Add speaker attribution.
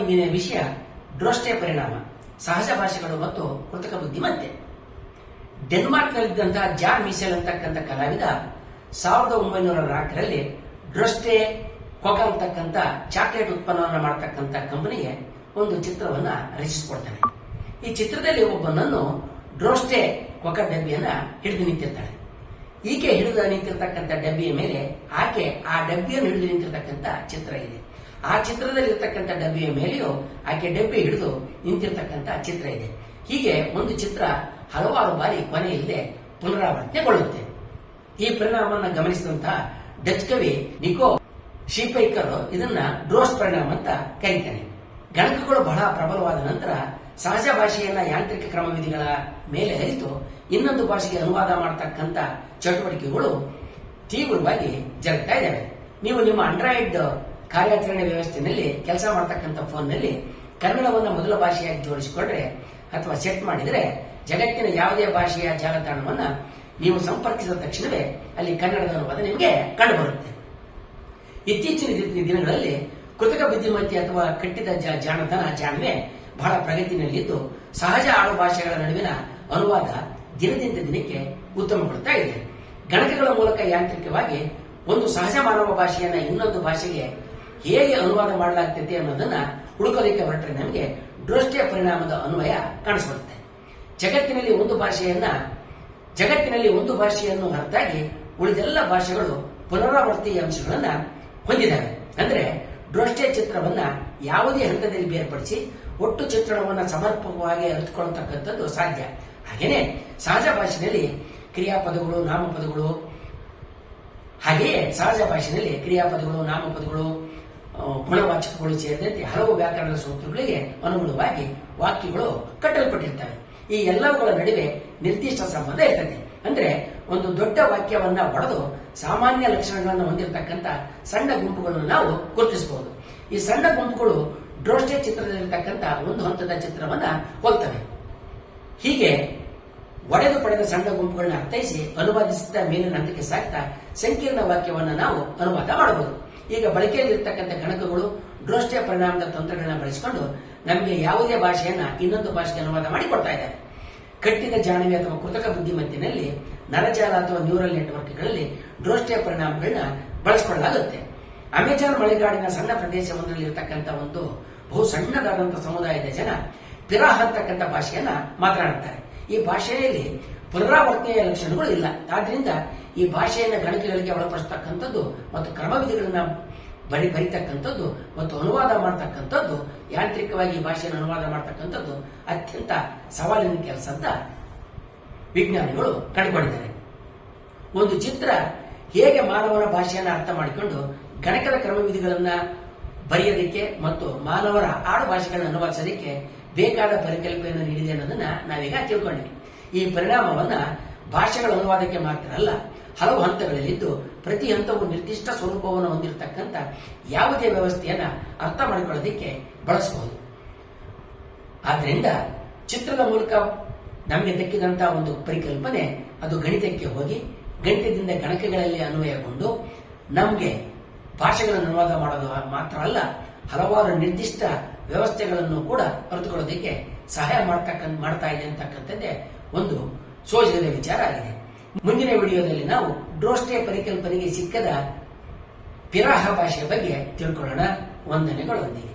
Speaker 1: ಇಂದಿನ ವಿಷಯ ಡ್ರೋಸ್ಟೆ ಪರಿಣಾಮ, ಸಹಜ ಭಾಷೆಗಳು ಮತ್ತು ಕೃತಕ ಬುದ್ಧಿಮತ್ತೆ. ಡೆನ್ಮಾರ್ಕ್ನಲ್ಲಿದ್ದಂತಹ ಜಾನ್ ಮಿಸೆಲ್ ಅಂತಕ್ಕಂಥ ಕಲಾವಿದ 1904ರಲ್ಲಿ ಡ್ರೋಸ್ಟೆ ಕೊಕ ಅಂತಕ್ಕಂಥ ಚಾಕ್ಲೇಟ್ ಉತ್ಪನ್ನವನ್ನು ಮಾಡತಕ್ಕಂಥ ಕಂಪನಿಗೆ ಒಂದು ಚಿತ್ರವನ್ನ ರಚಿಸಿಕೊಡ್ತಾನೆ. ಈ ಚಿತ್ರದಲ್ಲಿ ಒಬ್ಬನನ್ನು ಡ್ರೋಸ್ಟೆ ಕೊಕ ಡಬ್ಬಿಯನ್ನ ಹಿಡಿದು ನಿಂತಿರ್ತಾಳೆ. ಈಕೆ ಹಿಡಿದು ನಿಂತಿರ್ತಕ್ಕಂಥ ಡಬ್ಬಿಯ ಮೇಲೆ ಆಕೆ ಆ ಡಬ್ಬಿಯನ್ನು ಹಿಡಿದು ನಿಂತಿರ್ತಕ್ಕಂಥ ಚಿತ್ರ ಇದೆ. ಆ ಚಿತ್ರದಲ್ಲಿ ಇರ್ತಕ್ಕಂಥ ಡಬ್ಬಿಯ ಮೇಲೆಯೂ ಆಕೆ ಡಬ್ಬಿ ಹಿಡಿದು ನಿಂತಿರ್ತಕ್ಕಂಥ ಚಿತ್ರ ಇದೆ. ಹೀಗೆ ಒಂದು ಚಿತ್ರ ಹಲವಾರು ಬಾರಿ ಕೊನೆಯಿಲ್ಲದೆ ಪುನರಾವರ್ತನೆಗೊಳ್ಳುತ್ತೆ. ಈ ಪರಿಣಾಮವನ್ನು ಗಮನಿಸಿದಂತಹ ಡಚ್ ಕವಿ ನಿಕೋ ಶೀಪೈಕರ್ ಇದನ್ನ ಡ್ರೋಸ್ಟ್ ಪರಿಣಾಮ ಅಂತ ಕರೀತಾನೆ. ಗಣಕಗಳು ಬಹಳ ಪ್ರಬಲವಾದ ನಂತರ ಸಹಜ ಭಾಷೆಯನ್ನ ಯಾಂತ್ರಿಕ ಕ್ರಮವಿಧಿಗಳ ಮೇಲೆ ಅರಿತು ಇನ್ನೊಂದು ಭಾಷೆಗೆ ಅನುವಾದ ಮಾಡತಕ್ಕಂಥ ಚಟುವಟಿಕೆಗಳು ತೀವ್ರವಾಗಿ ಜರುಗ್ತಾ ಇದ್ದಾವೆ. ನೀವು ನಿಮ್ಮ ಆಂಡ್ರಾಯ್ಡ್ ಕಾರ್ಯಾಚರಣೆ ವ್ಯವಸ್ಥೆಯಲ್ಲಿ ಕೆಲಸ ಮಾಡತಕ್ಕಂಥ ಫೋನ್ನಲ್ಲಿ ಕನ್ನಡವನ್ನು ಮೊದಲ ಭಾಷೆಯಾಗಿ ಜೋಡಿಸಿಕೊಂಡ್ರೆ ಅಥವಾ ಸೆಟ್ ಮಾಡಿದರೆ ಜಗತ್ತಿನ ಯಾವುದೇ ಭಾಷೆಯ ಜಾಲತಾಣವನ್ನ ನೀವು ಸಂಪರ್ಕಿಸಿದ ತಕ್ಷಣವೇ ಅಲ್ಲಿ ಕನ್ನಡದ ಅನುವಾದ ನಿಮಗೆ ಕಂಡುಬರುತ್ತೆ. ಇತ್ತೀಚಿನ ದಿನಗಳಲ್ಲಿ ಕೃತಕ ಬುದ್ಧಿಮತ್ತೆ ಅಥವಾ ಕಟ್ಟಿದ ಜಾಣವೆ ಬಹಳ ಪ್ರಗತಿಯಲ್ಲಿದ್ದು ಸಹಜ ಆಡು ಭಾಷೆಗಳ ನಡುವಿನ ಅನುವಾದ ದಿನದಿಂದ ದಿನಕ್ಕೆ ಉತ್ತಮಗೊಳ್ಳುತ್ತಾ ಇದೆ. ಗಣಕಗಳ ಮೂಲಕ ಯಾಂತ್ರಿಕವಾಗಿ ಒಂದು ಸಹಜ ಮಾನವ ಭಾಷೆಯನ್ನ ಇನ್ನೊಂದು ಭಾಷೆಗೆ ಹೇಗೆ ಅನುವಾದ ಮಾಡಲಾಗ್ತದೆ ಅನ್ನೋದನ್ನ ಹುಡುಕೋದಕ್ಕೆ ಹೊರಟ್ರೆ ನಮಗೆ ಡ್ರೋಸ್ಟೆ ಪರಿಣಾಮದ ಅನ್ವಯ ಕಾಣಿಸಿಬರುತ್ತೆ. ಜಗತ್ತಿನಲ್ಲಿ ಒಂದು ಭಾಷೆಯನ್ನು ಹೊರತಾಗಿ ಉಳಿದೆಲ್ಲ ಭಾಷೆಗಳು ಪುನರಾವರ್ತಿ ಅಂಶಗಳನ್ನ ಹೊಂದಿದ್ದಾವೆ. ಅಂದ್ರೆ ಡ್ರೋಸ್ಟೆ ಚಿತ್ರವನ್ನ ಯಾವುದೇ ಹಂತದಲ್ಲಿ ಬೇರ್ಪಡಿಸಿ ಒಟ್ಟು ಚಿತ್ರಣವನ್ನ ಸಮರ್ಪಕವಾಗಿ ಅರಿತುಕೊಳ್ಳತಕ್ಕಂಥದ್ದು ಸಾಧ್ಯ. ಹಾಗೇನೆ ಸಹಜ ಭಾಷೆಯಲ್ಲಿ ಕ್ರಿಯಾಪದಗಳು, ನಾಮಪದಗಳು, ಗುಣವಾಚಕಗಳು ಸೇರಿದಂತೆ ಹಲವು ವ್ಯಾಕರಣದ ಸೂತ್ರಗಳಿಗೆ ಅನುಗುಣವಾಗಿ ವಾಕ್ಯಗಳು ಕಟ್ಟಲ್ಪಟ್ಟಿರ್ತವೆ. ಈ ಎಲ್ಲವುಗಳ ನಡುವೆ ನಿರ್ದಿಷ್ಟ ಸಂಬಂಧ ಇರ್ತದೆ. ಅಂದ್ರೆ ಒಂದು ದೊಡ್ಡ ವಾಕ್ಯವನ್ನ ಒಡೆದು ಸಾಮಾನ್ಯ ಲಕ್ಷಣಗಳನ್ನು ಹೊಂದಿರತಕ್ಕಂಥ ಸಣ್ಣ ಗುಂಪುಗಳನ್ನು ನಾವು ಗುರುತಿಸಬಹುದು. ಈ ಸಣ್ಣ ಗುಂಪುಗಳು ಡ್ರೋಸ್ಟೆ ಚಿತ್ರದಲ್ಲಿರ್ತಕ್ಕಂಥ ಒಂದು ಹಂತದ ಚಿತ್ರವನ್ನ ಹೋಲ್ತವೆ. ಹೀಗೆ ಒಡೆದು ಪಡೆದ ಸಣ್ಣ ಗುಂಪುಗಳನ್ನ ಅರ್ಥೈಸಿ ಅನುವಾದಿಸಿದ ಮೇಲಿನ ಹಂತಕ್ಕೆ ಸಾಕ್ತಾ ಸಂಕೀರ್ಣ ವಾಕ್ಯವನ್ನ ನಾವು ಅನುವಾದ ಮಾಡಬಹುದು. ಈಗ ಬಳಕೆಯಲ್ಲಿರ್ತಕ್ಕಂಥ ಗಣಕಗಳು ಡ್ರೋಸ್ಟೆ ಪರಿಣಾಮದ ತಂತ್ರಗಳನ್ನ ಬಳಸಿಕೊಂಡು ನಮಗೆ ಯಾವುದೇ ಭಾಷೆಯನ್ನ ಇನ್ನೊಂದು ಭಾಷೆಗೆ ಅನುವಾದ ಮಾಡಿಕೊಡ್ತಾ ಇದ್ದಾರೆ. ಕಟ್ಟಿದ ಜಾಣವೆ ಅಥವಾ ಕೃತಕ ಬುದ್ಧಿಮತ್ತಿನಲ್ಲಿ ನರಜಾಲ ಅಥವಾ ನ್ಯೂರಲ್ ನೆಟ್ವರ್ಕ್ಗಳಲ್ಲಿ ಡ್ರೋಸ್ಟೆ ಪರಿಣಾಮಗಳನ್ನ ಬಳಸಿಕೊಳ್ಳಲಾಗುತ್ತೆ. ಅಮೆಜಾನ್ ಮಳೆಗಾಡಿನ ಸಣ್ಣ ಪ್ರದೇಶವೊಂದರಲ್ಲಿರ್ತಕ್ಕಂಥ ಒಂದು ಬಹು ಸಣ್ಣದಾದಂತಹ ಸಮುದಾಯದ ಜನ ಪಿರಾಹ ಅಂತಕ್ಕಂಥ ಭಾಷೆಯನ್ನ ಮಾತನಾಡುತ್ತಾರೆ. ಈ ಭಾಷೆಯಲ್ಲಿ ಪುನರಾವರ್ತನೆಯ ಲಕ್ಷಣಗಳು ಇಲ್ಲ. ಆದ್ರಿಂದ ಈ ಭಾಷೆಯನ್ನ ಗಣಕಗಳಿಗೆ ಒಳಪಡಿಸತಕ್ಕಂಥದ್ದು ಮತ್ತು ಕ್ರಮವಿಧಿಗಳನ್ನ ಬರಿತಕ್ಕಂಥದ್ದು ಮತ್ತು ಅನುವಾದ ಮಾಡತಕ್ಕಂಥದ್ದು, ಯಾಂತ್ರಿಕವಾಗಿ ಈ ಭಾಷೆಯನ್ನು ಅನುವಾದ ಮಾಡತಕ್ಕಂಥದ್ದು ಅತ್ಯಂತ ಸವಾಲಿನ ಕೆಲಸ ಅಂತ ವಿಜ್ಞಾನಿಗಳು ಕಂಡುಕೊಂಡಿದ್ದಾರೆ. ಒಂದು ಚಿತ್ರ ಹೇಗೆ ಮಾನವನ ಭಾಷೆಯನ್ನು ಅರ್ಥ ಮಾಡಿಕೊಂಡು ಗಣಕದ ಕ್ರಮವಿಧಿಗಳನ್ನ ಬರೆಯೋದಕ್ಕೆ ಮತ್ತು ಮಾನವರ ಆಡು ಭಾಷೆಗಳನ್ನು ಅನುವಾದಿಸೋದಕ್ಕೆ ಬೇಕಾದ ಪರಿಕಲ್ಪನೆಯನ್ನು ನೀಡಿದೆ ಅನ್ನೋದನ್ನ ನಾವೀಗ ತಿಳ್ಕೊಂಡಿವಿ. ಈ ಪರಿಣಾಮವನ್ನ ಭಾಷೆಗಳ ಅನುವಾದಕ್ಕೆ ಮಾತ್ರ ಅಲ್ಲ, ಹಲವು ಹಂತಗಳಲ್ಲಿದ್ದು ಪ್ರತಿ ಹಂತವು ನಿರ್ದಿಷ್ಟ ಸ್ವರೂಪವನ್ನು ಹೊಂದಿರತಕ್ಕಂಥ ಯಾವುದೇ ವ್ಯವಸ್ಥೆಯನ್ನ ಅರ್ಥ ಮಾಡಿಕೊಳ್ಳೋದಕ್ಕೆ ಬಳಸಬಹುದು. ಆದ್ರಿಂದ ಚಿತ್ರದ ಮೂಲಕ ನಮಗೆ ದಕ್ಕಿದಂತಹ ಒಂದು ಪರಿಕಲ್ಪನೆ ಅದು ಗಣಿತಕ್ಕೆ ಹೋಗಿ ಗಣಿತದಿಂದ ಗಣಕಗಳಲ್ಲಿ ಅನ್ವಯಗೊಂಡು ನಮಗೆ ಭಾಷೆಗಳನ್ನು ಅನುವಾದ ಮಾಡೋದು ಮಾತ್ರ ಅಲ್ಲ, ಹಲವಾರು ನಿರ್ದಿಷ್ಟ ವ್ಯವಸ್ಥೆಗಳನ್ನು ಕೂಡ ಅರಿತುಕೊಳ್ಳೋದಕ್ಕೆ ಸಹಾಯ ಮಾಡ್ತಾ ಇದೆ ಅಂತಕ್ಕಂಥದ್ದೇ ಒಂದು ಸೋಜಿದ ವಿಚಾರ ಆಗಿದೆ. ಮುಂದಿನ ವಿಡಿಯೋದಲ್ಲಿ ನಾವು ಡ್ರೋಸ್ಟೆ ಪರಿಕಲ್ಪನೆಗೆ ಸಿಕ್ಕದ ಪಿರಾಹ ಭಾಷೆಯ ಬಗ್ಗೆ ತಿಳ್ಕೊಳ್ಳೋಣ. ವಂದನೆಗಳೊಂದಿಗೆ.